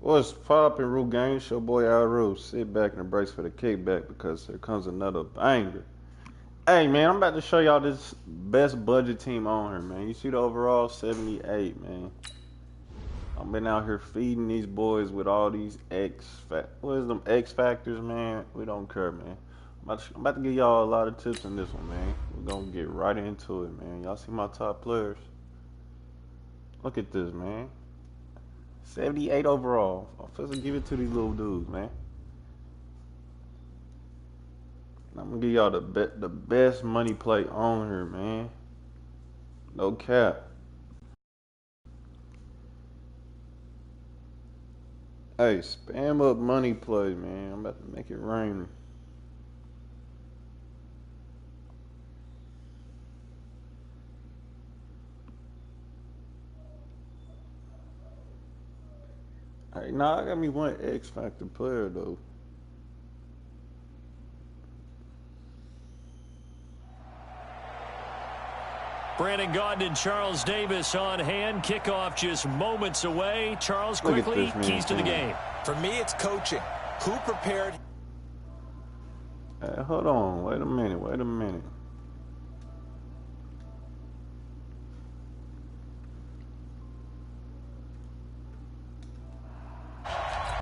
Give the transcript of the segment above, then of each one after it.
What's poppin', Rue Gang? It's your boy Al Rue. Sit back and embrace for the kickback because here comes another banger. Hey man, I'm about to show y'all this best budget team on here, man. You see the overall 78, man. I've been out here feeding these boys with all these what is them X factors, man? We don't care, man. I'm about to give y'all a lot of tips in this one, man. We're gonna get right into it, man. Y'all see my top players? Look at this, man. 78 overall. I'm supposed to give it to these little dudes, man. And I'm gonna give y'all the best money play on here, man. No cap. Hey, spam up money play, man. I'm about to make it rain. Hey, nah, I got me one X Factor player though. Brandon Gaudin and Charles Davis on hand. Kickoff just moments away. Charles, quickly, keys to the game. For me, it's coaching. Who prepared? Hey, hold on. Wait a minute.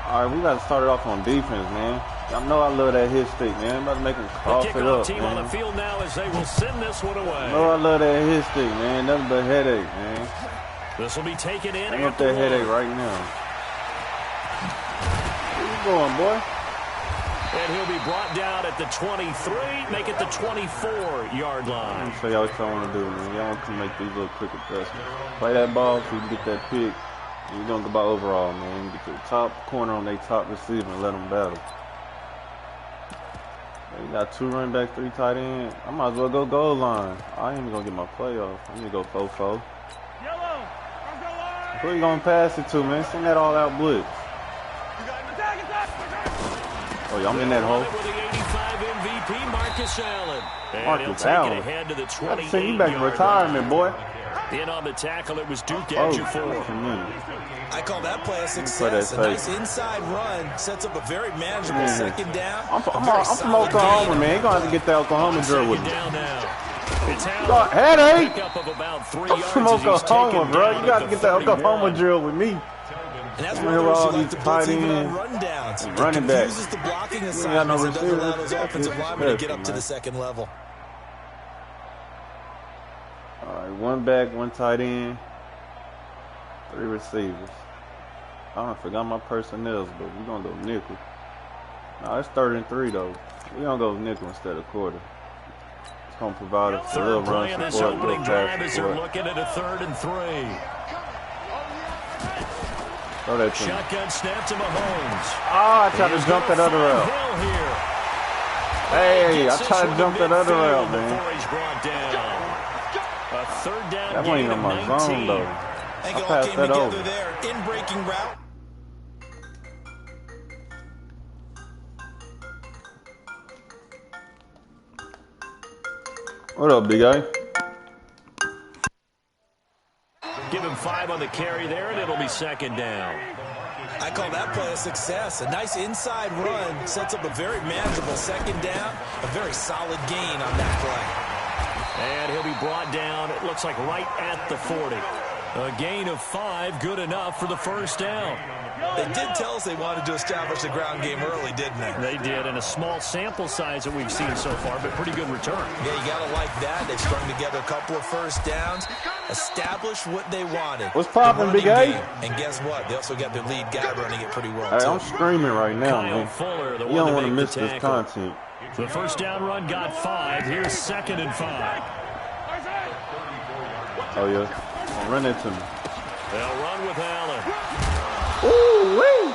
All right, we got to start it off on defense, man. Y'all know I love that hit stick, man. I'm about to make them cough it up, team man. on the field now as they will send this one away. I know I love that hit stick, man. Nothing but headache, man. This will be taken in. I want that headache right now. Where you going, boy? And he'll be brought down at the 23, make it the 24-yard line. Let me show y'all what y'all want to do, man. Y'all want to make these little quick adjustments. Play that ball so you can get that pick. And you're going to go by overall, man. Get to the top corner on their top receiver and let them battle. You got 2 running backs, 3 tight ends. I might as well go goal line. I ain't even going to get my playoff. I need to go 4-4. Who you going to pass it to, man? Send that all-out blitz. Oh, y'all in that hole. With the 85 MVP, Marcus Allen. Marcus Allen. Ahead to the I send you back in retirement, boy. In on the tackle, it was Duke Ejiofor. I call that play a success. A nice inside run sets up a very manageable second down. I'm from Oklahoma, man. You're going to have to get the Oklahoma drill with me. Headache! I'm from Oklahoma, bro. You got to get the Oklahoma drill with me. And that's where all these tight ends, running back. Uses the blocking assignments and doesn't allow those offensive linemen to get up to the second level. All right, 1 back, 1 tight end, 3 receivers. I forgot my personnels, but we're going to go nickel. Nah, it's 3rd and 3, though. We're going to go nickel instead of quarter. It's going to provide us a little run support, a little pass support. Looking at a 3rd and 3. Throw that to Shotgun snap to Mahomes. I tried to jump that other route. Hey, I tried to jump that other route, man. A 3rd down. That wasn't even on my zone, though. I passed that over. There. In breaking route. What up, big guy? Give him 5 on the carry there, and it'll be 2nd down. I call that play a success. A nice inside run sets up a very manageable 2nd down. A very solid gain on that play. And he'll be brought down, it looks like right at the 40. A gain of 5, good enough for the 1st down. They did tell us they wanted to establish the ground game early, didn't they? They did, and a small sample size that we've seen so far, but pretty good return. Yeah, you got to like that. They've strung together a couple of 1st downs, established what they wanted. What's poppin', big A? And guess what? They also got their lead guy running it pretty well, hey, too. I'm screaming right now, Kyle man. Fuller, you don't want to miss this content. The 1st down run got 5. Here's 2nd and 5. Oh, yeah. Run it to me. They'll run with Allen. Ooh-wee!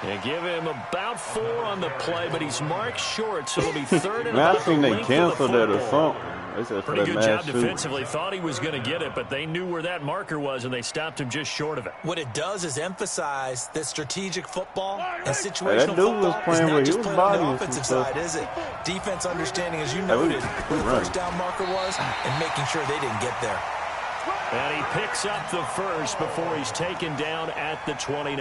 They give him about 4 on the play, but he's marked short, so it'll be 3rd and man, about I think the they canceled that or something. They said pretty good job shoot. defensively. Thought he was going to get it, but they knew where that marker was, and they stopped him just short of it. What it does is emphasize that strategic football and Hey, situational that dude was football playing is not with just he was playing on the bodying offensive some side, stuff. is it? Defense understanding, as you noted, where the running. 1st down marker was and making sure they didn't get there. And he picks up the 1st before he's taken down at the 29.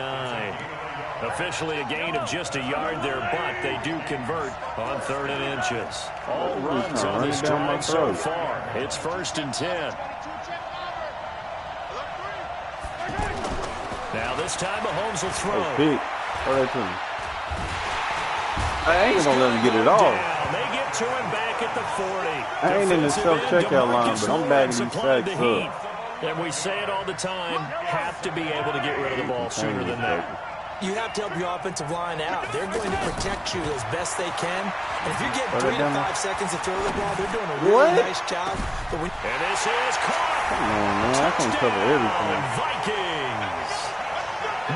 Officially a gain of just a yard there, but they do convert on 3rd and inches. All runs on this drive so far. It's 1st and 10. Now this time Mahomes will throw. I ain't gonna let him get it off. They get to him back at the 40. I ain't in the self-checkout line, but I'm bagging these sacks up. And we say it all the time, have to be able to get rid of the ball sooner than that. You have to help your offensive line out. They're going to protect you as best they can. And if you get 3 to 5 seconds to throw the ball, they're doing a really nice job. And this is caught. Come on, man. I can't cover everything. Vikings.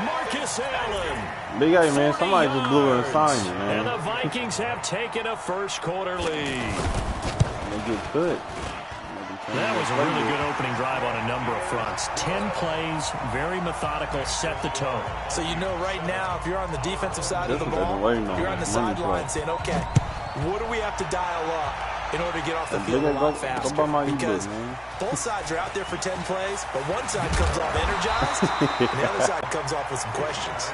Marcus Allen. Big A, man. Somebody just blew an assignment, man. And the Vikings have taken a first-quarter lead. They get good. That was a really good opening drive on a number of fronts. 10 plays, very methodical, set the tone. So you know right now, if you're on the defensive side of the ball, you're on the sideline saying, okay, what do we have to dial up in order to get off the field a lot faster? Because both sides are out there for 10 plays, but one side comes off energized, and the other side comes off with some questions.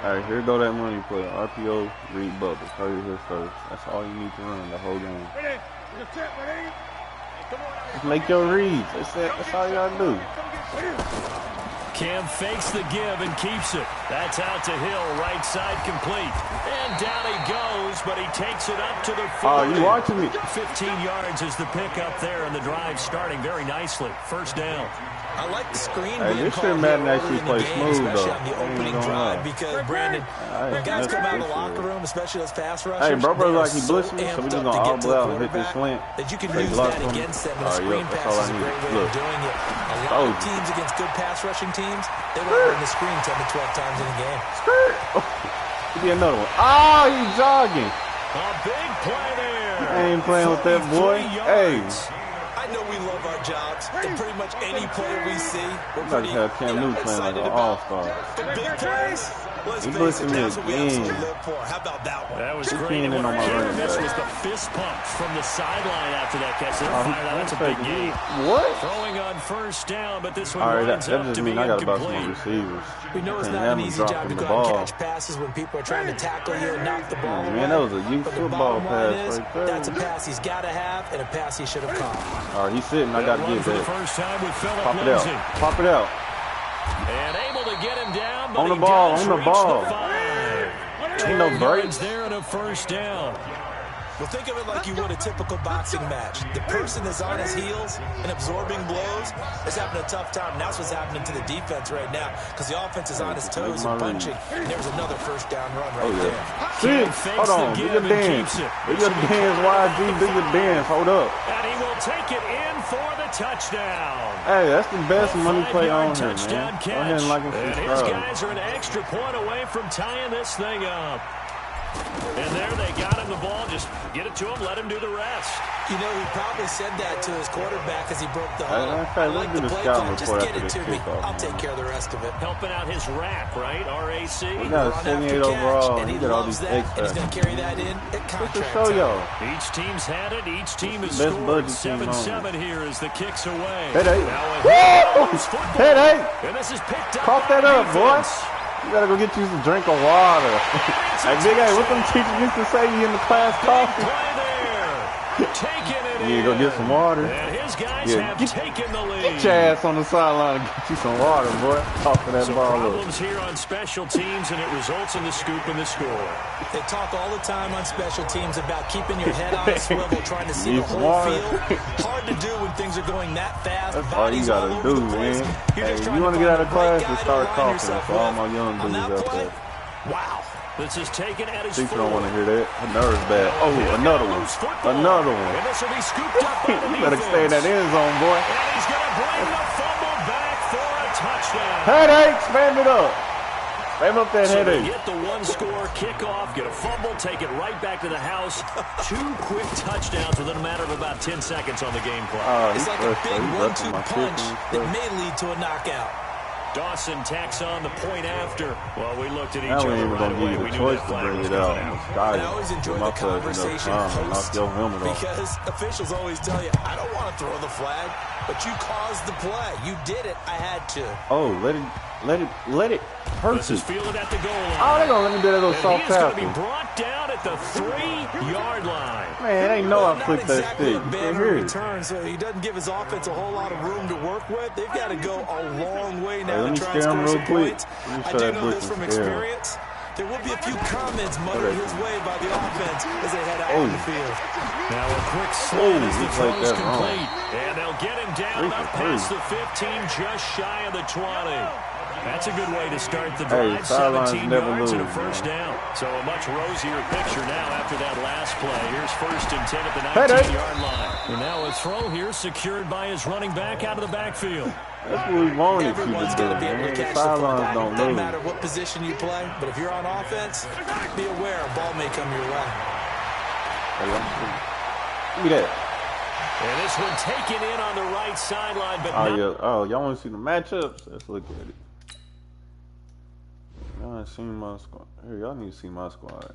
All right, here go that money play. RPO, read bubbles. Hurry here first. That's all you need to run the whole game. Just make your reads. That's all you gotta do. Cam fakes the give and keeps it. That's out to Hill, right side complete. And down he goes, but he takes it up to the 40. Oh, you watching me? 15 yards is the pickup there, and the drive starting very nicely. 1st down. I like the screen this year Madden actually plays smooth, especially though. on the opening drive, because, Brandon, when guys come out of the locker room, especially those pass rushers, hey, bro, like he blitzed me, so we just gonna audible out and hit this slant. That you can use that against them, and a screen pass is a great way of doing it. A lot of teams against good pass rushing teams, they will run the screen 10 to 12 times in a game. Give me another one. Oh, he's jogging. A big play there. I ain't playing with that boy. Hey. I know we love our jobs, and pretty much any player we see, we're pretty excited like about. The big plays, let's face it, that's what we absolutely live for. How about that one? That was great. And what this was the fist pump from the sideline after that catch. That's a big game. What? Throwing on 1st down, but this one winds up to be incomplete. Receivers. We know it's not an easy job to go out and catch passes when people are trying to tackle you and knock the ball away. Man, that was a youth football pass right there. That's a pass he's got to have and a pass he should have caught. All right, he's sitting. I got to get that. First time with Pop it out. Pop it out. And able to get him down, but on the ball. On the ball. Ain't no breaks there and a 1st down. Well, think of it like you would a typical boxing match. The person is on his heels and absorbing blows is having a tough time. And that's what's happening to the defense right now, because the offense is on his toes and punching. And there's another 1st down run right there. Hold on. Do your dance. Do your dance, YG. Do your dance. Hold up. And he will take it in for the touchdown. Hey, that's the best money play on here, man. Go ahead and like and subscribe. His guys are an extra point away from tying this thing up. And there they got him the ball. Just get it to him, let him do the rest. You know, he probably said that to his quarterback as he broke the huddle. I like the play call. Just get it to me. I'll take care of the rest of it. Helping out his rack, right? RAC. We got a 78 overall. And he loves that, and he's going to carry that in at contract show y'all. Each team's had it. Each team has scored. 7-7 here as the kick's away. Headache. And this is picked up. Cough that up, boy. You gotta go get you some drink of water. Hey, Big A, what them teachers used to say you in the class coughing? You go get some water. And his guys have taken the lead. Get your ass on the sideline and get you some water, boy. Coughing that ball up. Problems here on special teams, and it results in the scoop and the score. They talk all the time on special teams about keeping your head on a swivel, trying to see the whole field. Hard to do when things are going that fast. That's all you gotta do, man. Hey, you want to get out of class, just start coughing. For all my young dudes out there. Wow. This is taken at his Chiefs don't want to hear that. Her nerves bad. Oh, another one. Another one. And this will be scooped up by the you better stay in that end zone, boy. And he's going to bring the fumble back for a touchdown. Headache, spam it up. Spam up that headache. They get the one-score kickoff, get a fumble, take it right back to the house. 2 quick touchdowns within a matter of about 10 seconds on the game clock. It's like a big 1-2 punch that may lead to a knockout. Dawson tacks on the point after. Well, we looked at each other right away. We knew that flag was coming out. And I always enjoy the conversation post because officials always tell you, I don't want to throw the flag, but you caused the play. You did it. I had to. Oh, let it hurt. This is fielded at the goal line. Oh, they're going to let me do that little soft tackle. He's going to be brought down at the 3-yard line. Man, they know I flicked that stick. Not exactly a banner return, so he doesn't give his offense a whole lot of room to work with. They've got to go a long way now to try and score some points. I do know this from experience. There will be a few comments muttered his way by the offense as they head out on the field. Now a quick slant as the throw's complete. And they'll get him down up past the 15, just shy of the 20. That's a good way to start the drive. 17 yards and a first down. So a much rosier picture now after that last play. Here's 1st and 10 at the 19-yard line. And now a throw here secured by his running back out of the backfield. That's what we wanted. Everyone's going to be able to catch the football. It doesn't matter what position you play, but if you're on offense, be aware a ball may come your way. Look at that. And this one taken in on the right sideline, but y'all want to see the matchups? Let's look at it. Y'all ain't seen my squad. Here, y'all need to see my squad.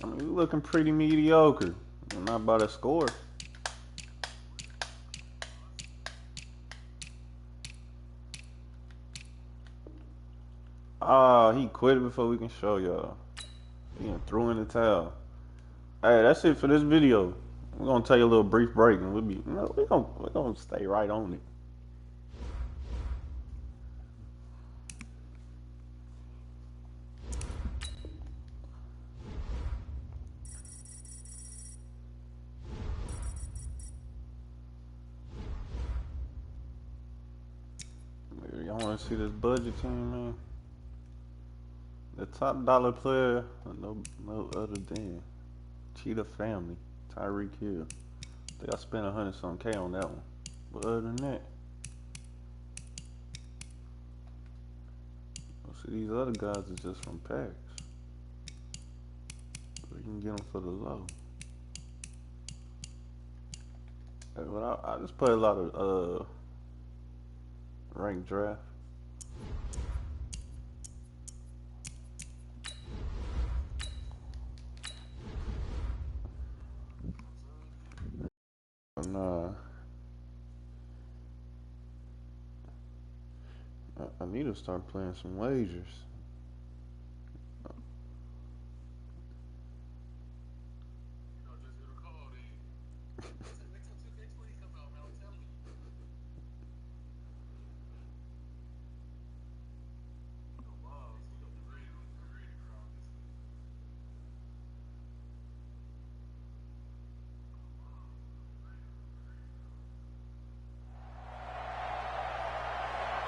I mean, we're looking pretty mediocre. Not by the score. He quit before we can show y'all. He threw in the towel. Hey, that's it for this video. We're gonna take a little brief break, and we're gonna stay right on it. Y'all want to see this budget team, man? The top dollar player, no other than Cheetah family, Tyreek Hill. I think I spent 100-some K on that one. But other than that, see, these other guys are just from packs. We can get them for the low. But I just play a lot of ranked draft. And I need to start playing some wagers.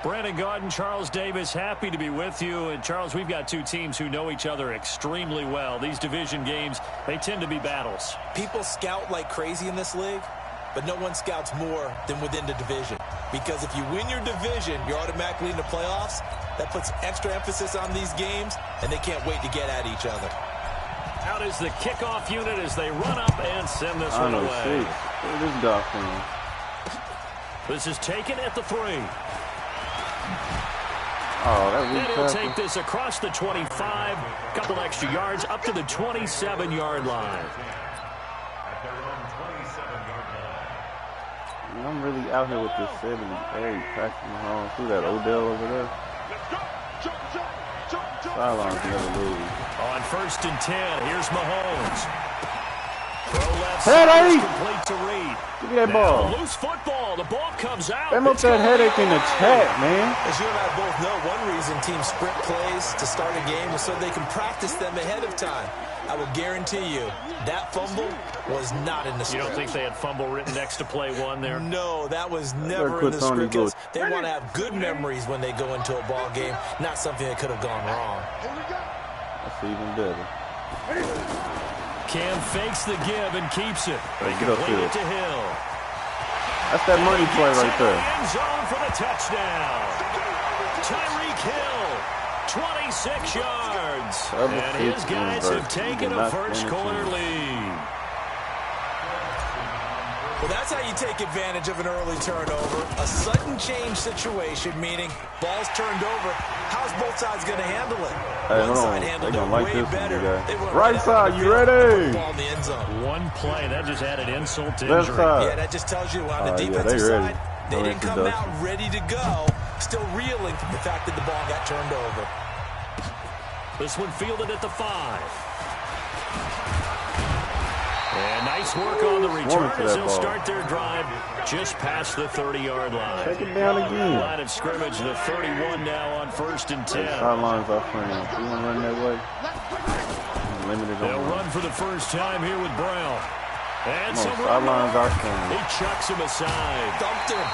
Brandon Gaudin, Charles Davis, happy to be with you. And Charles, we've got two teams who know each other extremely well. These division games, they tend to be battles. People scout like crazy in this league, but no one scouts more than within the division. Because if you win your division, you're automatically in the playoffs. That puts extra emphasis on these games, and they can't wait to get at each other. Out is the kickoff unit as they run up and send this one away. Look at this guy from. This is taken at the 3. Oh, that really and he'll take this across the 25, couple extra yards up to the 27-yard line. I'm really out here with this 78 Patrick Mahomes. Who that, Odell over there? Sidelines never lose. On 1st and 10, here's Mahomes. Throw left side, complete to Reed. Give me that ball. Loose football. The ball comes out. They up that headache in the chat, man. As you and I both know, one reason teams sprint plays to start a game is so they can practice them ahead of time. I will guarantee you that fumble was not in the script. You don't think they had fumble written next to play one there? No, that was never in the script. Because they want to have good memories when they go into a ball game, not something that could have gone wrong. That's even better. Cam fakes the give and keeps it. Right, get upfield. It to Hill. That's that money play right there. End zone for the touchdown. Tyreek Hill, 26 yards. And his guys have taken a first quarter lead. Well, that's how you take advantage of an early turnover. A sudden change situation, meaning ball's turned over. How's both sides going to handle it? One side handled it way better. Right side, you ready? Ball in the end zone. One play, that just added insult to Left injury. side. Yeah, that just tells you on the defensive side, they didn't come out ready to go. Still reeling from the fact that the ball got turned over. This one fielded at the 5. And nice work on the return as they'll start their drive just past the 30-yard line. Take it down again. Line of scrimmage, the 31 now on 1st and 10. Sidelines off playing. You want to run that way? Limited. They'll run for the first time here with Brown. And sidelines off playing. He chucks him aside. Dumped him.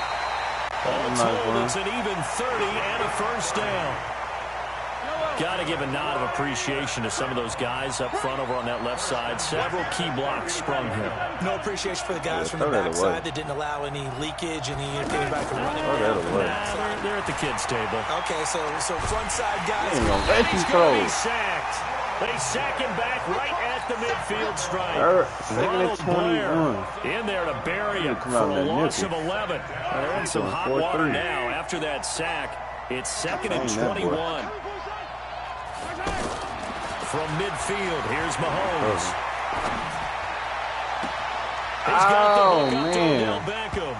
All told, it's an even 30 and a first down. Got to give a nod of appreciation to some of those guys up front over on that left side. Several key blocks sprung here. No appreciation for the guys from the backside that didn't allow any leakage, any feedback from running. They're at the kids' table. Okay, so front side guys. He's going to be sacked. They sack him back right at the midfield stripe. Ronald Blair in there to bury him for a loss of 11. They're in some hot water now after that sack. It's 2nd and 21. From midfield, here's Mahomes. He's got the Odell Beckham.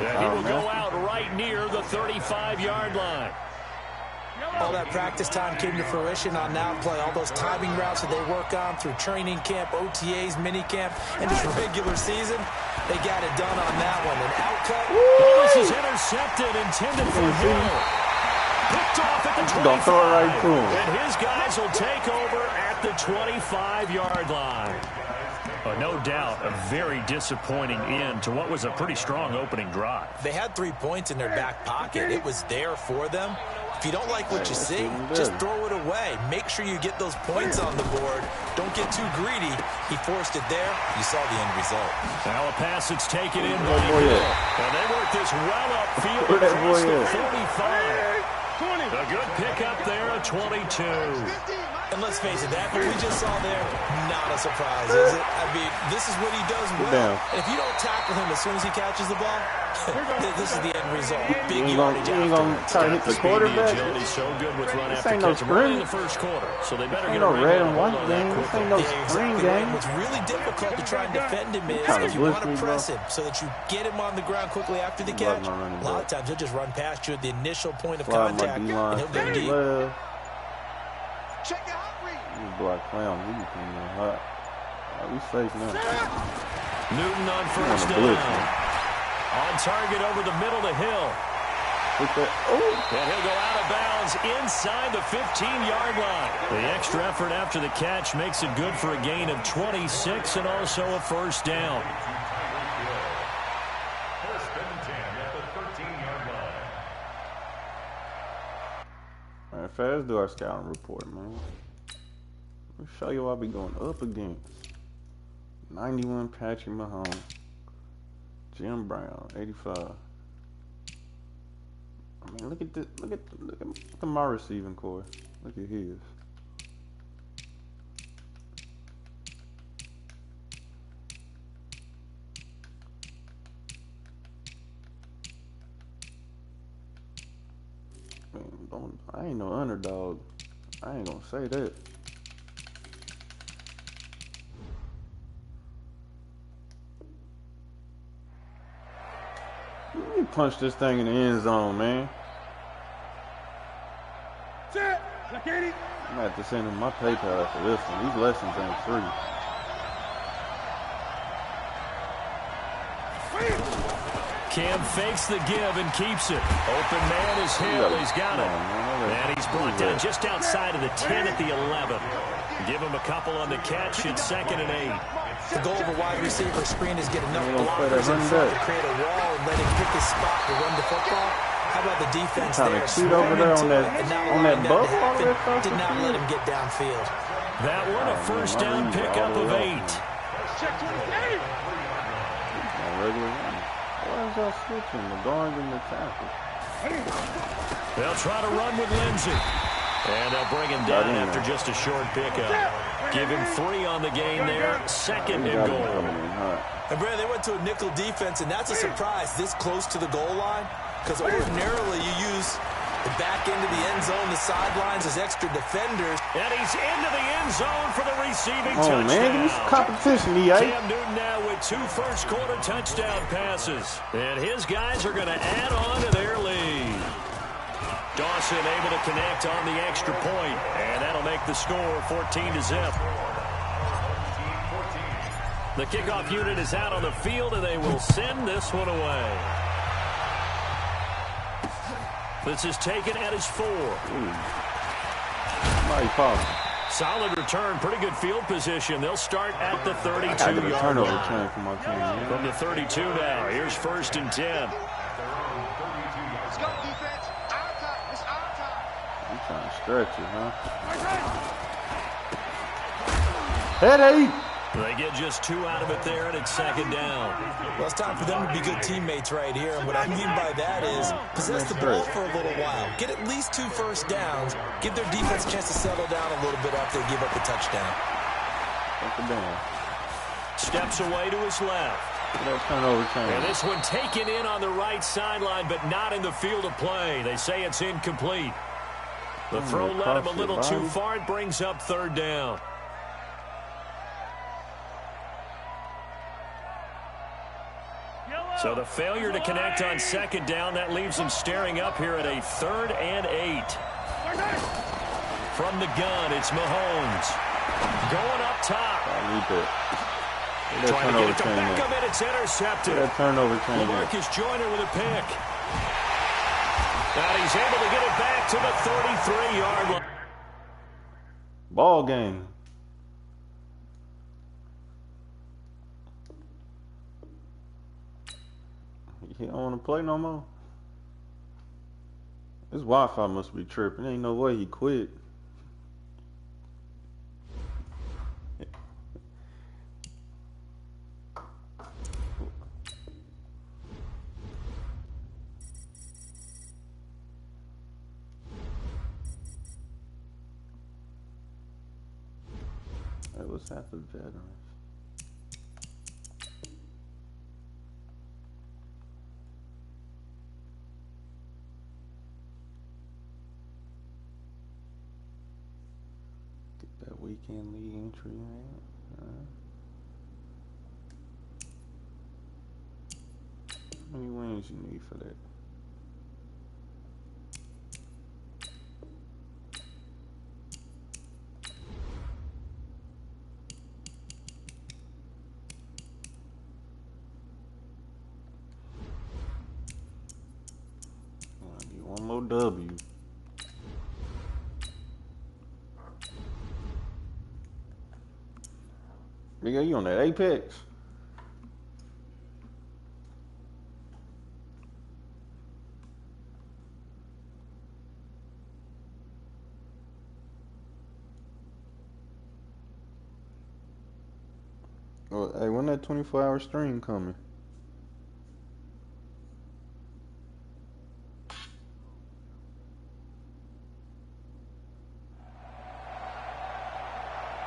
And he will go out right near the 35-yard line. All that practice time came to fruition on that play. All those timing routes that they work on through training camp, OTAs, minicamp, and just regular season, they got it done on that one. An outcut. Oh, this is intercepted, intended for Hill. Picked off at the 25. Throw it right to him. And his guys will take over at the 25-yard line. No doubt a very disappointing end to what was a pretty strong opening drive. They had 3 points in their back pocket. It was there for them. If you don't like what you see, just throw it away. Make sure you get those points on the board. Don't get too greedy. He forced it there. You saw the end result. Now a pass that's taken in by Hill. And they work this well upfield across the 35. A good pickup there at 22. And let's face it, that what we just saw there, not a surprise, is it? I mean, this is what he does well. And if you don't tackle him as soon as he catches the ball, this is the end result. Big yardage after. You ain't going to try to hit the quarterback? Agility so good with run this after ain't no catch. spring. In the first quarter, so they better This get ain't no a red and white game. This ain't no spring game. What's really difficult to try and defend him is if you want to press him so that you get him on the ground quickly after the catch, a lot of times he'll just run past you at the initial point of contact, and he'll go deep. Check it out. You black clown. You become hot. We safe now. Newton on first down. On target over the middle to Hill. And he'll go out of bounds inside the 15-yard line. The extra effort after the catch makes it good for a gain of 26 and also a first down. All right, fast do our scouting report, man. Let me show you what I be going up against. 91 Patrick Mahomes. Jim Brown, 85. I mean, look at this. Look at my receiving core. Look at his. Man, I ain't no underdog. I ain't gonna say that. You punch this thing in the end zone, man. I'm gonna have to send him my PayPal for this one. These lessons ain't free. Cam fakes the give and keeps it. Open man is Hill. He's got it. And he's brought down just outside of the 10 at the 11. Give him a couple on the catch. It's 2nd and 8. The goal of a wide receiver screen is get enough blockers in front to create a wall and let him pick his spot to run the football. How about the defense there? Shoot over there on that buck. Did not let him get downfield. That one a first down pickup of 8. Why is y'all switching the guards and the tackle? They'll try to run with Lindsey. And they'll bring him down after just a short pickup. Give him 3 on the game there. 2nd and goal. And, Brad, they went to a nickel defense, and that's a surprise this close to the goal line because ordinarily you use the back end of the end zone, the sidelines as extra defenders. And he's into the end zone for the receiving touchdown. Oh, man, give me some competition, EA. Cam Newton now with 2 first-quarter touchdown passes. And his guys are going to add on to their lead. Dawson able to connect on the extra point, and that'll make the score 14-0. The kickoff unit is out on the field, and they will send this one away. This is taken at his 4. Solid return, pretty good field position. They'll start at the 32-yard line. From the 32 now, here's 1st and 10. I'm trying to stretch it, huh? Headache! They get just 2 out of it there, and it's 2nd down. Well, it's time for them to be good teammates right here. And what I mean by that is possess the ball for a little while. Get at least 2 first downs. Give their defense a chance to settle down a little bit after they give up the touchdown. Steps away to his left. And this one taken in on the right sideline, but not in the field of play. They say it's incomplete. The throw led him a little too far. It brings up 3rd down. So the failure to connect on 2nd down, that leaves him staring up here at a 3rd and 8. From the gun, it's Mahomes. Going up top. Trying to get it to Beckham, and it's intercepted. Marcus Joyner with a pick. Now he's able to get it back to the 33-yard line. Ball game. He don't want to play no more. His Wi-Fi must be tripping. Ain't no way he quit. Hey, what's happened, veterans? That weekend league entry, man. How many wins you need for that? I need one more W. Nigga, you on that Apex? Oh, hey, when that 24-hour stream coming?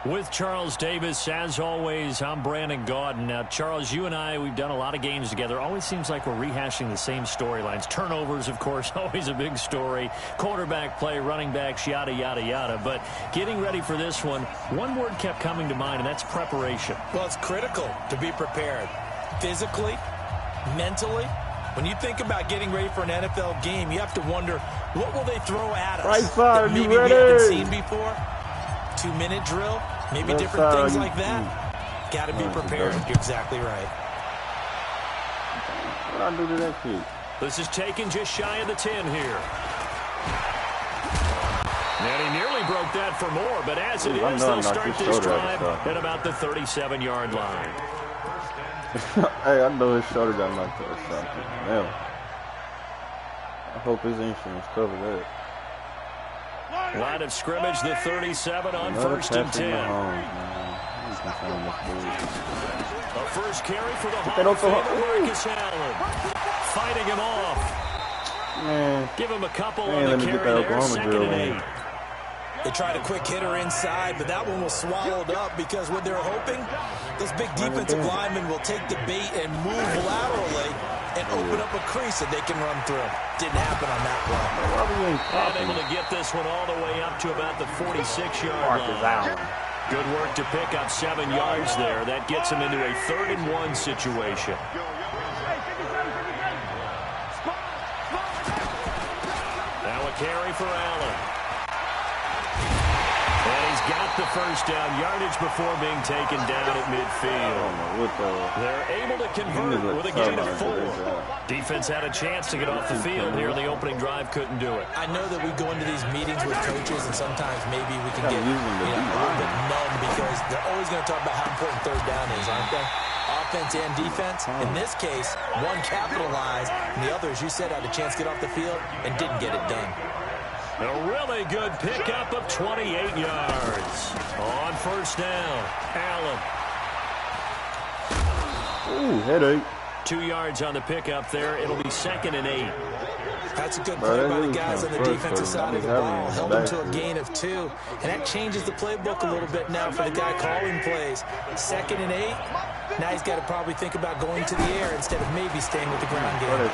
With Charles Davis, as always, I'm Brandon Gaudin. Now, Charles, you and I, we've done a lot of games together. Always seems like we're rehashing the same storylines. Turnovers, of course, always a big story. Quarterback play, running backs, yada, yada, yada. But getting ready for this one word kept coming to mind, and that's preparation. Well, it's critical to be prepared. Physically, mentally. When you think about getting ready for an NFL game, you have to wonder, what will they throw at us? Right side, maybe you ready? We haven't seen before. 2-minute drill, maybe different things like that. Got to be prepared. You're exactly right. What I do to that kid? This is taken just shy of the 10 here. And he nearly broke that for more, but as it is, they'll start this drive at about the 37-yard line. Hey, I know his shoulder got knocked out or something. Damn. I hope his insurance covered that. Line of scrimmage, the 37 on 1st and 10. A first carry for the Hall of Famer Marcus Allen. Fighting him off. Man. Give him a couple on the carry there. 2nd and 8. They tried a quick hitter inside, but that one was swallowed up because what they're hoping, those big defensive linemen will take the bait and move laterally and open up a crease that they can run through. Didn't happen on that play. And able to get this one all the way up to about the 46-yard line. Good work to pick up 7 yards there. That gets him into a 3rd-and-1 situation. Now a carry for Allen. And he's got the first down yardage before being taken down at midfield. They're able to convert with a gain of 4. Defense had a chance to get off the field here in the opening drive, couldn't do it. I know that we go into these meetings with coaches, and sometimes maybe we can get a little bit numb because they're always going to talk about how important 3rd down is, aren't they? Offense and defense. In this case, one capitalized, and the other, as you said, had a chance to get off the field and didn't get it done. A really good pickup of 28 yards. On 1st down, Allen. Ooh, headache. 2 yards on the pickup there. It'll be 2nd and 8. That's a good play by the guys on the defensive side of the ball. Held them to a gain of 2. And that changes the playbook a little bit now for the guy calling plays. 2nd and 8. Now he's got to probably think about going to the air instead of maybe staying with the ground game.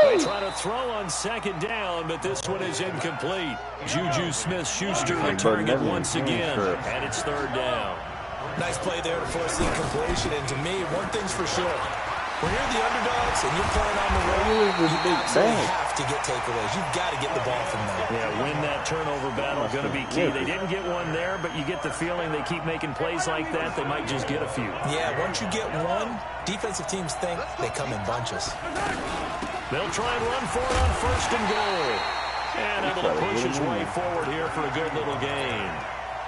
They try to throw on 2nd down, but this one is incomplete. Juju Smith-Schuster returning it once again, and it's 3rd down. Nice play there to force the incompletion, and to me, one thing's for sure. When you're the underdogs and you're playing on the road, you absolutely have to get takeaways. You've got to get the ball from there. Yeah, win that turnover battle, going to be key. They didn't get one there, but you get the feeling they keep making plays like that, they might just get a few. Yeah, once you get one, defensive teams think they come in bunches. They'll try and run for it on 1st and goal. And able to push his way forward here for a good little gain.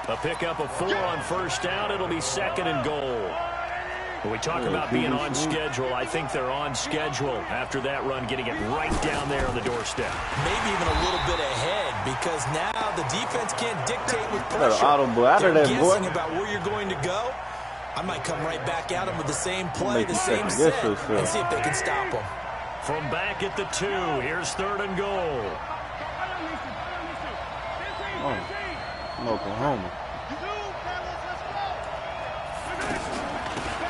A pickup of 4 on 1st down. It'll be 2nd and goal. When we talk about being on schedule, I think they're on schedule after that run, getting it right down there on the doorstep. Maybe even a little bit ahead because now the defense can't dictate with pressure. They're guessing about where you're going to go. I might come right back at them with the same play, the same set, and see if they can stop them. From back at the 2, here's 3rd and goal. Oklahoma.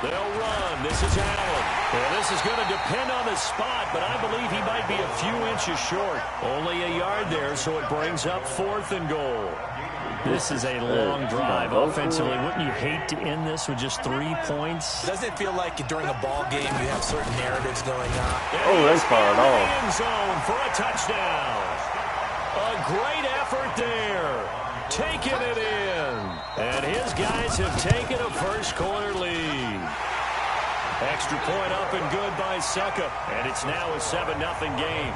They'll run. This is Allen. Well, this is going to depend on the spot, but I believe he might be a few inches short. Only a yard there, so it brings up 4th and goal. This is a long drive offensively. Wouldn't you hate to end this with just 3 points? Doesn't it feel like during a ball game you have certain narratives going on? They fired off. End zone for a touchdown. A great effort there. Taking it in. And his guys have taken a first-quarter lead. Extra point up and good by Suckup. And it's now a 7-0 game.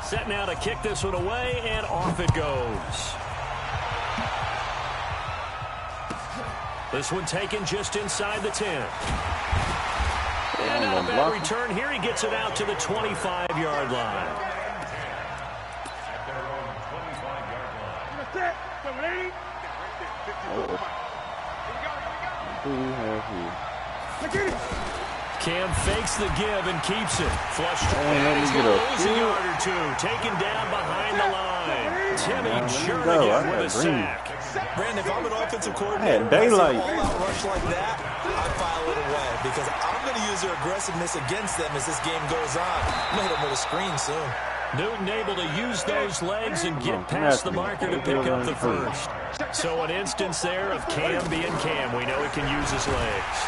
Set now to kick this one away, and off it goes. This one taken just inside the 10. And not a bad return here. He gets it out to the 25-yard line. Cam fakes the give and keeps it. Flush. He's going to lose a yard or 2. Taken down behind the line. Timmy Jernigan with a sack. Brandon, if I'm an offensive coordinator, daylight. all-out rush like that, I file it away because I'm going to use their aggressiveness against them as this game goes on. I'm going to hit them with a screen soon. Newton able to use those legs and get past the marker to pick up the first. So an instance there of Cam being Cam. We know he can use his legs.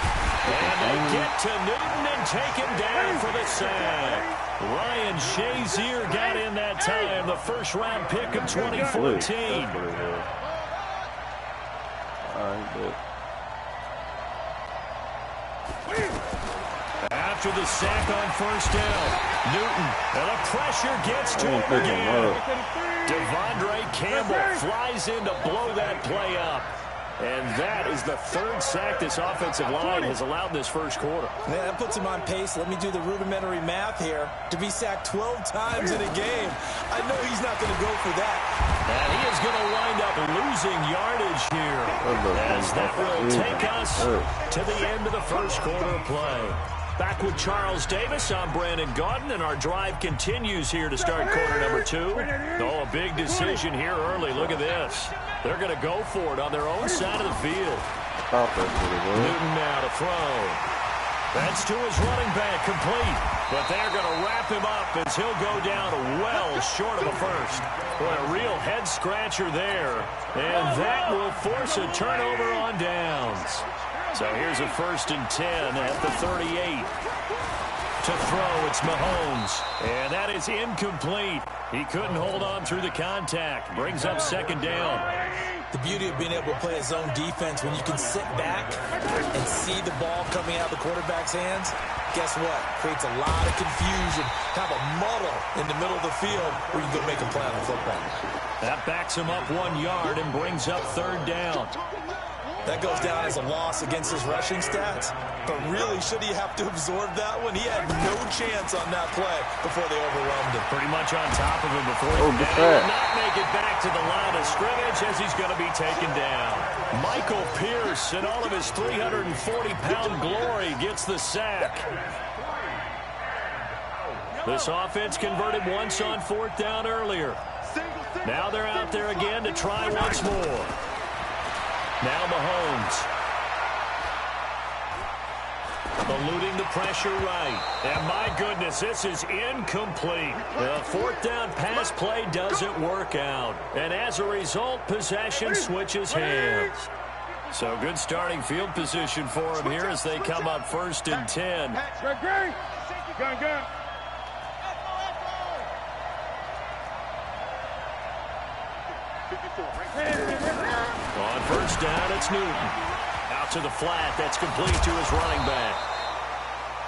And they get to Newton and take him down for the sack. Ryan Shazier got in that time, the first-round pick of 2014. After the sack on 1st down, Newton, and the pressure gets to him again. Devondre Campbell flies in to blow that play up. And that is the 3rd sack this offensive line has allowed in this first quarter. Yeah, that puts him on pace. Let me do the rudimentary math here. To be sacked 12 times in a game, I know he's not going to go for that. And he is going to wind up losing yardage here. As that will take us to the end of the first quarter of play. Back with Charles Davis, I'm Brandon Gaudin, and our drive continues here to start quarter number 2. Oh, a big decision here early. Look at this. They're going to go for it on their own side of the field. Newton now to throw. That's to his running back, complete. But they're going to wrap him up as he'll go down well short of a first. Boy, a real head-scratcher there. And that will force a turnover on downs. So here's a 1st and 10 at the 38. To throw, it's Mahomes. And that is incomplete. He couldn't hold on through the contact. Brings up 2nd down. The beauty of being able to play his own defense, when you can sit back and see the ball coming out of the quarterback's hands, guess what? Creates a lot of confusion, kind of a muddle in the middle of the field where you can go make a play on the football. That backs him up 1 yard and brings up 3rd down. That goes down as a loss against his rushing stats, but really, should he have to absorb that one? He had no chance on that play before they overwhelmed him. Pretty much on top of him before he will not make it back to the line of scrimmage as he's going to be taken down. Michael Pierce, in all of his 340-pound glory, gets the sack. This offense converted once on 4th down earlier. Now they're out there again to try once more. Now Mahomes. Eluding the pressure right. And my goodness, this is incomplete. The 4th down pass play doesn't work out. And as a result, possession switches hands. So good starting field position for him here as they come up 1st and 10. On 1st down, it's Newton. Out to the flat. That's complete to his running back.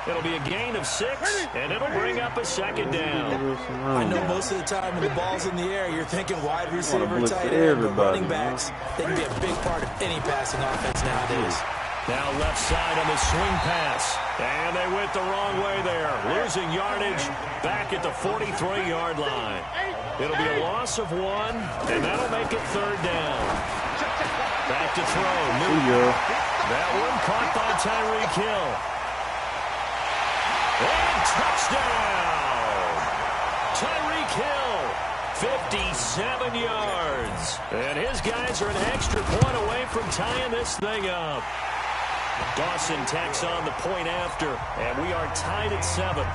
It'll be a gain of 6, and it'll bring up a 2nd down. I know most of the time when the ball's in the air, you're thinking wide receiver, tight end, but running backs, they can be a big part of any passing offense nowadays. Now left side on the swing pass. And they went the wrong way there. Losing yardage back at the 43-yard line. It'll be a loss of 1, and that'll make it 3rd down. Back to throw. That one caught by Tyreek Hill. And touchdown! Tyreek Hill, 57 yards. And his guys are an extra point away from tying this thing up. Dawson tacks on the point after, and we are tied at 7.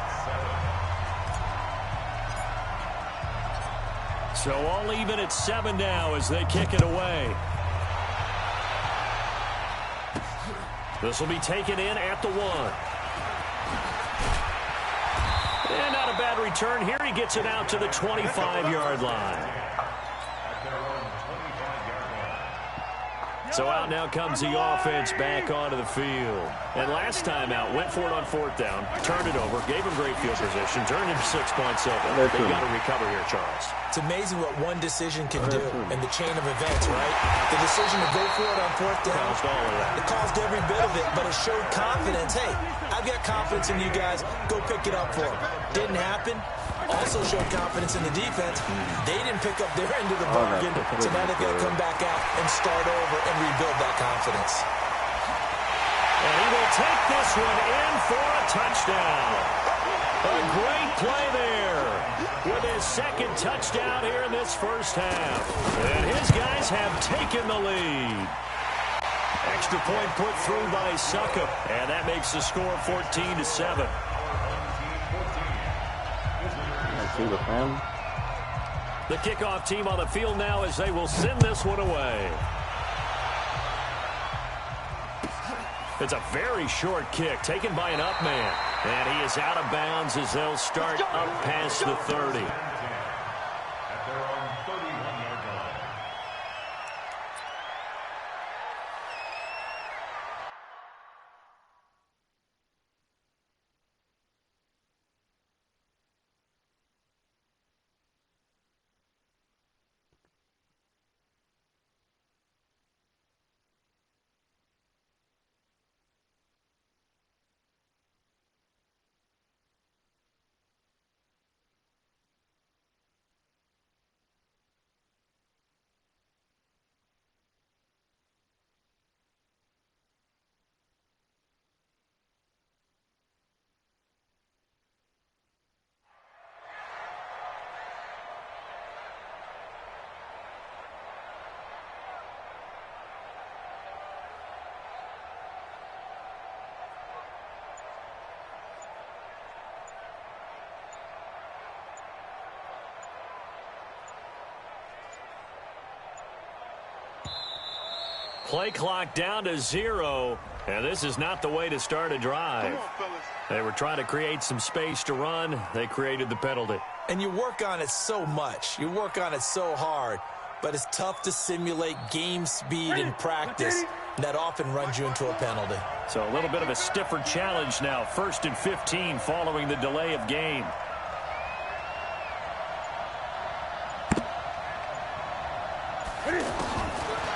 So all even at 7 now as they kick it away. This will be taken in at the 1. And not a bad return here. He gets it out to the 25-yard line. So out now comes the offense back onto the field. And last time out, went for it on 4th down, turned it over, gave him great field position, turned into 6 points over. They've got to recover here, Charles. It's amazing what one decision can do in the chain of events, right? The decision to go for it on 4th down. Caused all of that. It caused every bit of it, but it showed confidence. Hey, I've got confidence in you guys. Go pick it up for them. Didn't happen. Also showed confidence in the defense. They didn't pick up their end of the bargain, so now they've got to come back out and start over and rebuild that confidence. And he will take this one in for a touchdown. A great play there with his 2nd touchdown here in this first half. And his guys have taken the lead. Extra point put through by Succop, and that makes the score 14-7. The kickoff team on the field now as they will send this one away. It's a very short kick taken by an up man. And he is out of bounds as they'll start up past the 30. Play clock down to 0, and this is not the way to start a drive. They were trying to create some space to run. They created the penalty. And you work on it so much. You work on it so hard. But it's tough to simulate game speed in practice. And that often runs you into a penalty. So a little bit of a stiffer challenge now. 1st and 15 following the delay of game.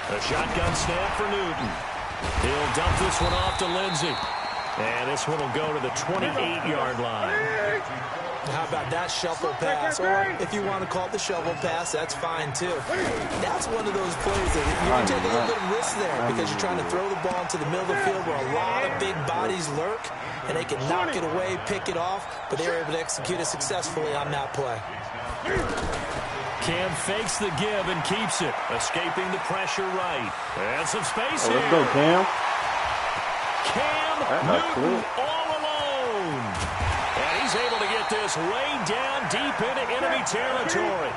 A shotgun snap for Newton. He'll dump this one off to Lindsey. And this one will go to the 28-yard line. How about that shuffle pass? Or if you want to call it the shovel pass, that's fine too. That's one of those plays that you can take a little bit of risk there because you're trying to throw the ball into the middle of the field where a lot of big bodies lurk, and they can knock it away, pick it off, but they were able to execute it successfully on that play. Cam fakes the give and keeps it, escaping the pressure right. And some space here. Let's go, Cam. Cam Newton all alone. And he's able to get this way down deep into enemy territory.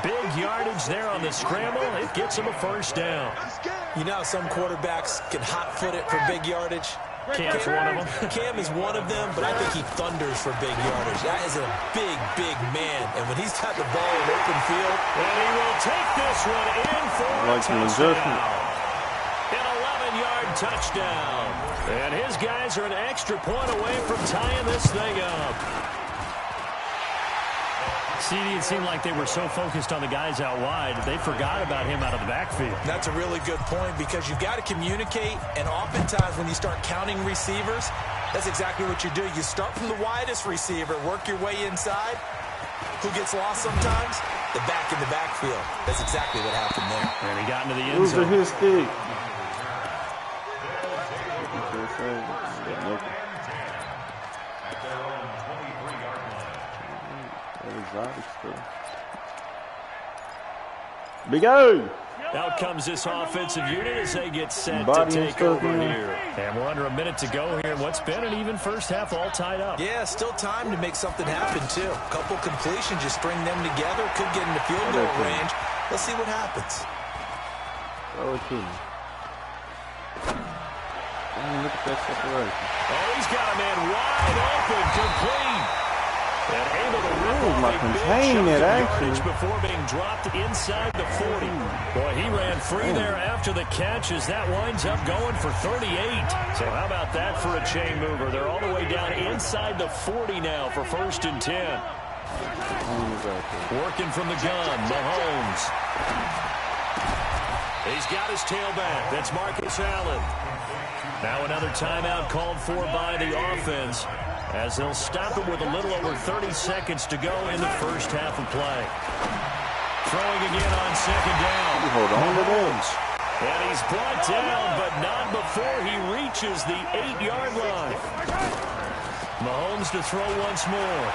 Big yardage there on the scramble. It gets him a first down. You know, some quarterbacks can hot-foot it for big yardage. Cam's one of them. Cam is one of them, but I think he thunders for big yardage. That is a big, big man. And when he's got the ball in open field, and he will take this one in for a touchdown. An 11-yard touchdown. And his guys are an extra point away from tying this thing up. CD, it seemed like they were so focused on the guys out wide, they forgot about him out of the backfield. That's a really good point because you've got to communicate, and oftentimes when you start counting receivers, that's exactly what you do. You start from the widest receiver, work your way inside. Who gets lost sometimes? The back in the backfield. That's exactly what happened there. And he got into the end zone. His stick. Big O. Out comes this offensive unit as they get set to take over here. And we're under a minute to go here in what's been an even first half, all tied up. Yeah, still time to make something happen, too. A couple completions, just string them together. Could get into field goal range. Let's see what happens. Look at that separation. Oh, he's got a man wide open, complete. And able to my contain it, actually. Before being dropped inside the 40. Boy, he ran free there after the catch as that winds up going for 38. So how about that for a chain mover? They're all the way down inside the 40 now for 1st and 10. Working from the gun, Mahomes. He's got his tailback. That's Marcus Allen. Now another timeout called for by the offense, as they'll stop it with a little over 30 seconds to go in the first half of play. Throwing again on 2nd down. Hold on to those. And he's brought down, but not before he reaches the 8-yard line. Mahomes to throw once more.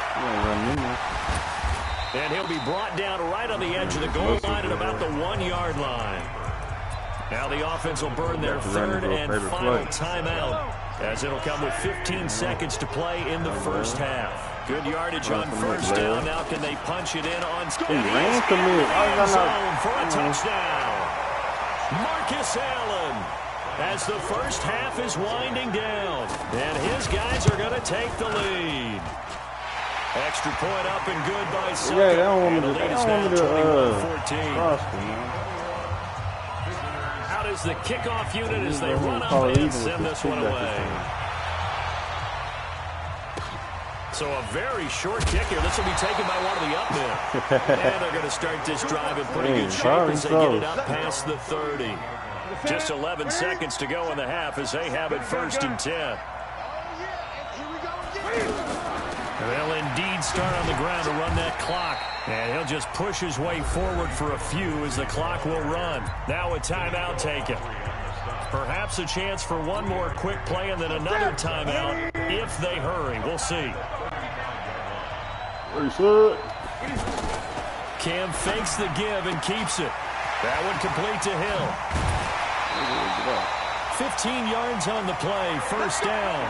And he'll be brought down right on the edge of the goal line at about the 1-yard line. Now the offense will burn their 3rd and final timeout, as it'll come with 15 seconds to play in the first half. Good yardage on 1st down. Now can they punch it in on zone for a touchdown? Marcus Allen, as the first half is winding down, and his guys are going to take the lead. Extra point up and good by Sutton. Yeah, they don't want me the lead is now 21-14. Is the kickoff unit as they run up and send this one away. So a very short kick here. This will be taken by one of the up men. And they're going to start this drive in pretty good shape as they get it up past the 30. Just 11 seconds to go in the half as they have it 1st and 10. They'll indeed start on the ground to run that clock. And he'll just push his way forward for a few as the clock will run. Now a timeout taken. Perhaps a chance for one more quick play and then another timeout if they hurry. We'll see. Cam fakes the give and keeps it. That one complete to Hill. 15 yards on the play. 1st down.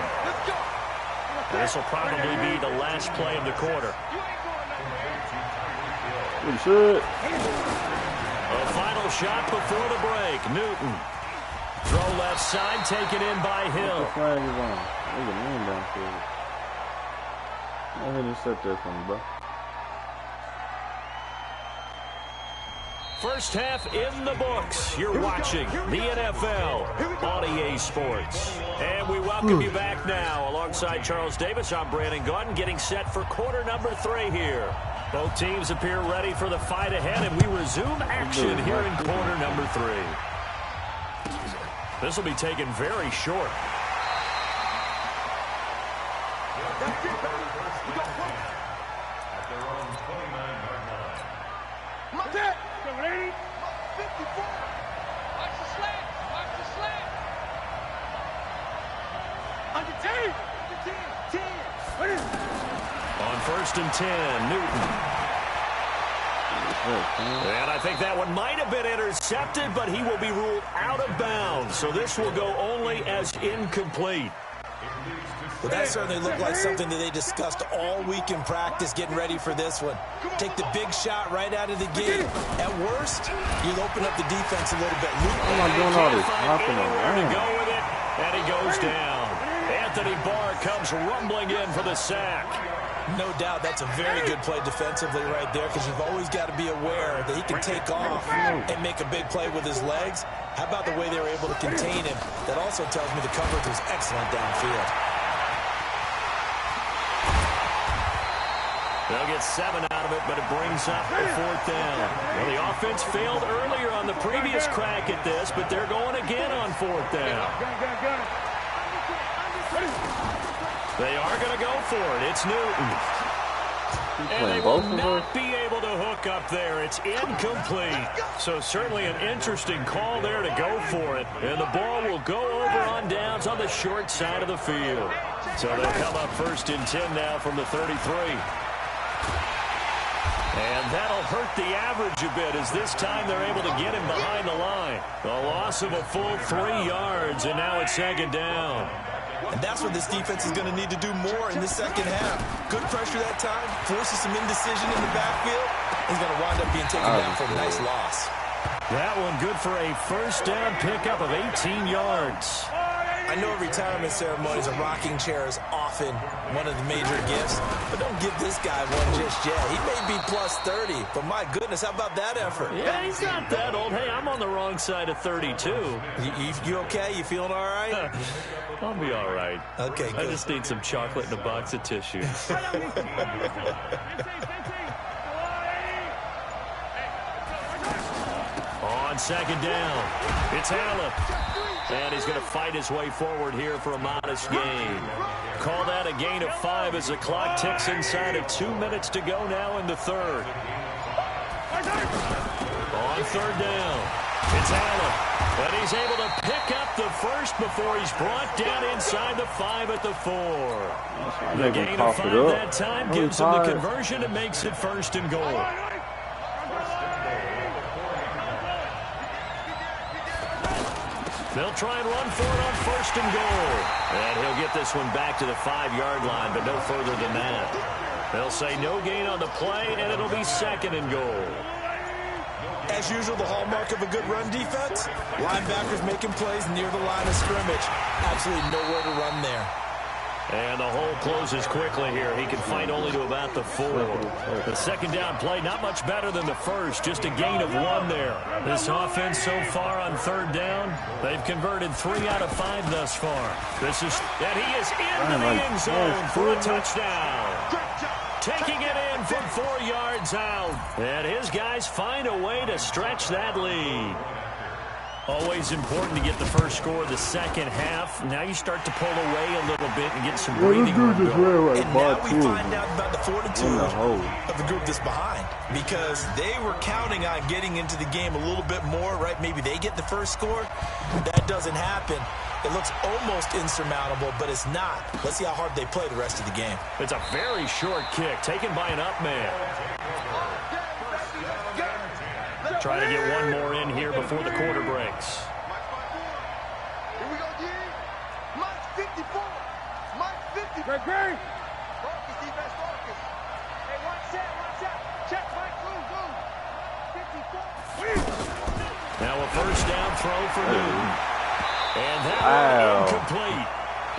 This will probably be the last play of the quarter. A final shot before the break. Newton. Throw left side, taken in by Hill. The flag is on. There's a man downfield. Go ahead and set that for me, bro. First half in the books. You're watching the NFL on EA Sports. And we welcome you back now. Alongside Charles Davis, I'm Brandon Gordon, getting set for quarter number 3 here. Both teams appear ready for the fight ahead, and we resume action here in quarter number 3. This will be taken very short. On first and 10, Newton. And I think that one might have been intercepted, but he will be ruled out of bounds. So this will go only as incomplete. Well, that certainly looked like something that they discussed all week in practice, getting ready for this one. Take the big shot right out of the gate. At worst, you'll open up the defense a little bit. How am I doing all this hopping around? To go with it, and he goes down. Anthony Barr comes rumbling in for the sack. No doubt that's a very good play defensively right there, because you've always got to be aware that he can take off and make a big play with his legs. How about the way they were able to contain him? That also tells me the coverage was excellent downfield. They'll get 7 out of it, but it brings up a 4th down. Well, the offense failed earlier on the previous crack at this, but they're going again on 4th down. They are going to go for it. It's Newton. And they will not be able to hook up there. It's incomplete. So certainly an interesting call there to go for it. And the ball will go over on downs on the short side of the field. So they'll come up first and 10 now from the 33. And that'll hurt the average a bit, as this time they're able to get him behind the line. A loss of a full 3 yards, and now it's 2nd down. And that's what this defense is going to need to do more in the second half. Good pressure that time, forces some indecision in the backfield. He's going to wind up being taken down for a nice loss. That one good for a first down pickup of 18 yards. I know retirement ceremonies, a rocking chair is often one of the major gifts, but don't give this guy one just yet. He may be plus 30, but my goodness, how about that effort? Yeah, he's not that old. Hey, I'm on the wrong side of 32. You okay? You feeling all right? I'll be all right. Okay, good. I just need some chocolate and a box of tissue. On 2nd down, it's Allen. And he's going to fight his way forward here for a modest gain. Call that a gain of 5 as the clock ticks inside of 2 minutes to go now in the 3rd. On 3rd down, it's Allen. And he's able to pick up the first before he's brought down inside the 5 at the 4. The gain of 5 that time gives him the conversion and makes it 1st and goal. They'll try and run for it on 1st and goal. And he'll get this one back to the 5-yard line, but no further than that. They'll say no gain on the play, and it'll be 2nd and goal. As usual, the hallmark of a good run defense, linebackers making plays near the line of scrimmage. Absolutely nowhere to run there. And the hole closes quickly here. He can fight only to about the 4. The 2nd down play, not much better than the first. Just a gain of 1 there. This offense so far on 3rd down, they've converted 3 out of 5 thus far. And he is into the end zone for a touchdown. Taking it in from 4 yards out. And his guys find a way to stretch that lead. Always important to get the first score of the second half. Now you start to pull away a little bit and get some breathing room going. And now we find out about the fortitude of the group that's behind, because they were counting on getting into the game a little bit more, right? Maybe they get the first score. That doesn't happen. It looks almost insurmountable, but it's not. Let's see how hard they play the rest of the game. It's a very short kick taken by an up man. Trying to get one more in here before the quarter breaks. Here we go, D. Mike 54. Mike 54. Great. Marcus, defense, Marcus. Hey, watch that. Check Mike, move. 54. Now a first down throw for Newton. And that one incomplete.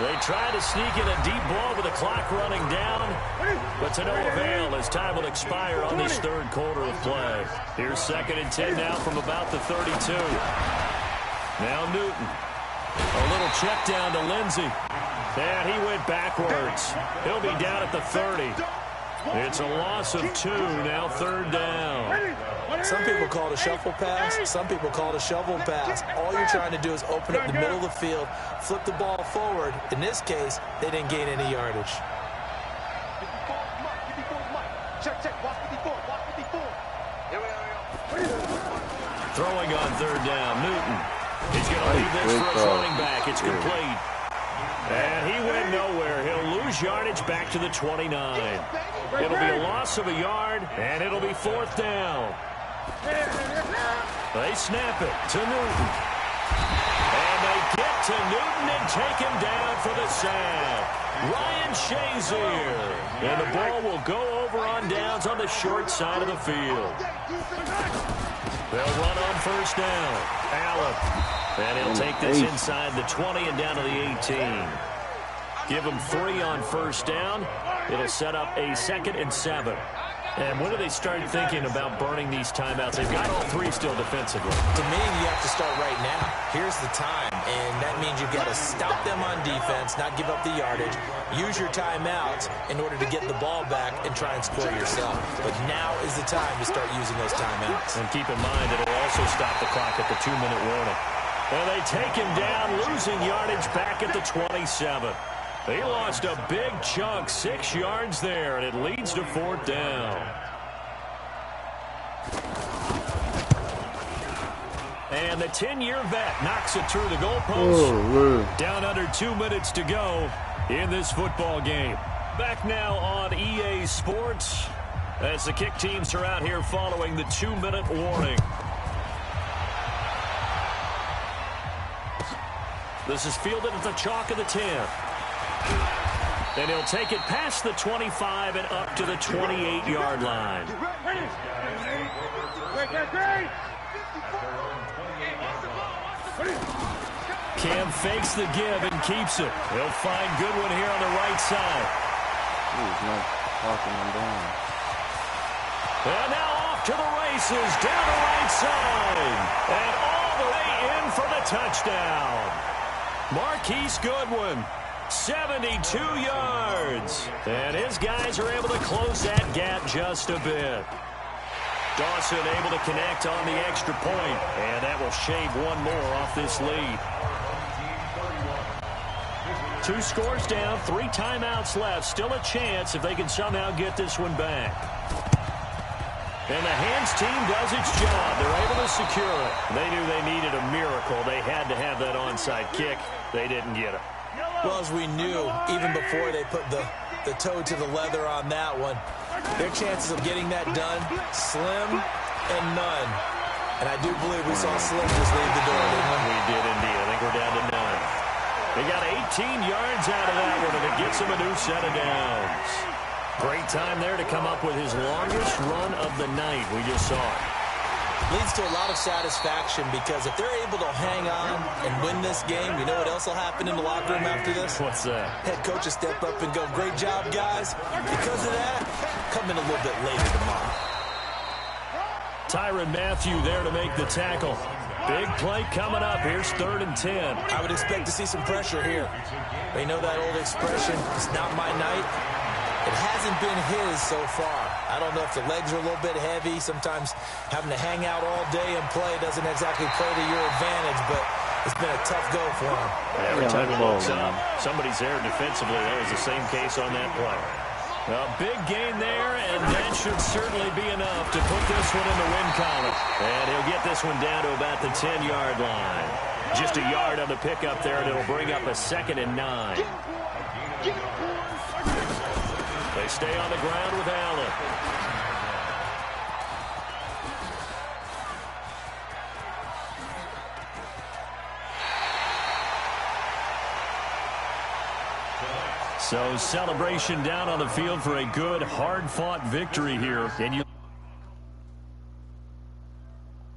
They try to sneak in a deep ball with the clock running down, but to no avail as time will expire on this third quarter of play. Here's 2nd and 10 now from about the 32. Now Newton. A little check down to Lindsey. And he went backwards. He'll be down at the 30. It's a loss of 2, now 3rd down. Some people call it a shuffle pass. Some people call it a shovel pass. All you're trying to do is open up the middle of the field, flip the ball forward. In this case, they didn't gain any yardage. Throwing on 3rd down, Newton. He's going to leave this for his running back. It's complete. And he went nowhere. He'll lose yardage back to the 29. It'll be a loss of a yard, and it'll be 4th down. They snap it to Newton. And they get to Newton and take him down for the sack. Ryan Shazier. And the ball will go over on downs on the short side of the field. They'll run on 1st down. Allen. And he'll take this inside the 20 and down to the 18. Give him 3 on 1st down. It'll set up a 2nd and 7. And when do they start thinking about burning these timeouts? They've got all 3 still defensively. To me, you have to start right now. Here's the time. And that means you've got to stop them on defense, not give up the yardage. Use your timeouts in order to get the ball back and try and score yourself. But now is the time to start using those timeouts. And keep in mind that it'll also stop the clock at the 2-minute warning. And they take him down, losing yardage back at the 27. They lost a big chunk, 6 yards there, and it leads to 4th down. And the 10-year vet knocks it through the goalpost. Down under 2 minutes to go in this football game. Back now on EA Sports as the kick teams are out here following the 2-minute warning. This is fielded at the chalk of the 10. And he'll take it past the 25 and up to the 28-yard line. Cam fakes the give and keeps it. He'll find Goodwin here on the right side. And now off to the races, down the right side. And all the way in for the touchdown. Marquise Goodwin. 72 yards. And his guys are able to close that gap just a bit. Dawson able to connect on the extra point. And that will shave 1 more off this lead. 2 scores down, 3 timeouts left. Still a chance if they can somehow get this one back. And the hands team does its job. They're able to secure it. They knew they needed a miracle. They had to have that onside kick. They didn't get it. Well, as we knew, even before they put the toe to the leather on that one, their chances of getting that done, slim and none. And I do believe we saw Slim just leave the door, didn't we? We did indeed. I think we're down to 9. They got 18 yards out of that one, and it gets him a new set of downs. Great time there to come up with his longest run of the night. We just saw it. Leads to a lot of satisfaction because if they're able to hang on and win this game, you know what else will happen in the locker room after this? What's that? Head coach will step up and go, great job, guys. Because of that, come in a little bit later tomorrow. Tyrann Mathieu there to make the tackle. Big play coming up. Here's 3rd and 10. I would expect to see some pressure here. They know that old expression, it's not my night. It hasn't been his so far. I don't know if the legs are a little bit heavy. Sometimes having to hang out all day and play doesn't exactly play to your advantage, but it's been a tough go for him. Every time he looks up, somebody's there defensively. That was the same case on that play. A big gain there, and that should certainly be enough to put this one in the win column. And he'll get this one down to about the 10-yard line. Just a yard on the pickup there, and it'll bring up a 2nd and 9. They stay on the ground with Allen. So celebration down on the field for a good, hard-fought victory here. And you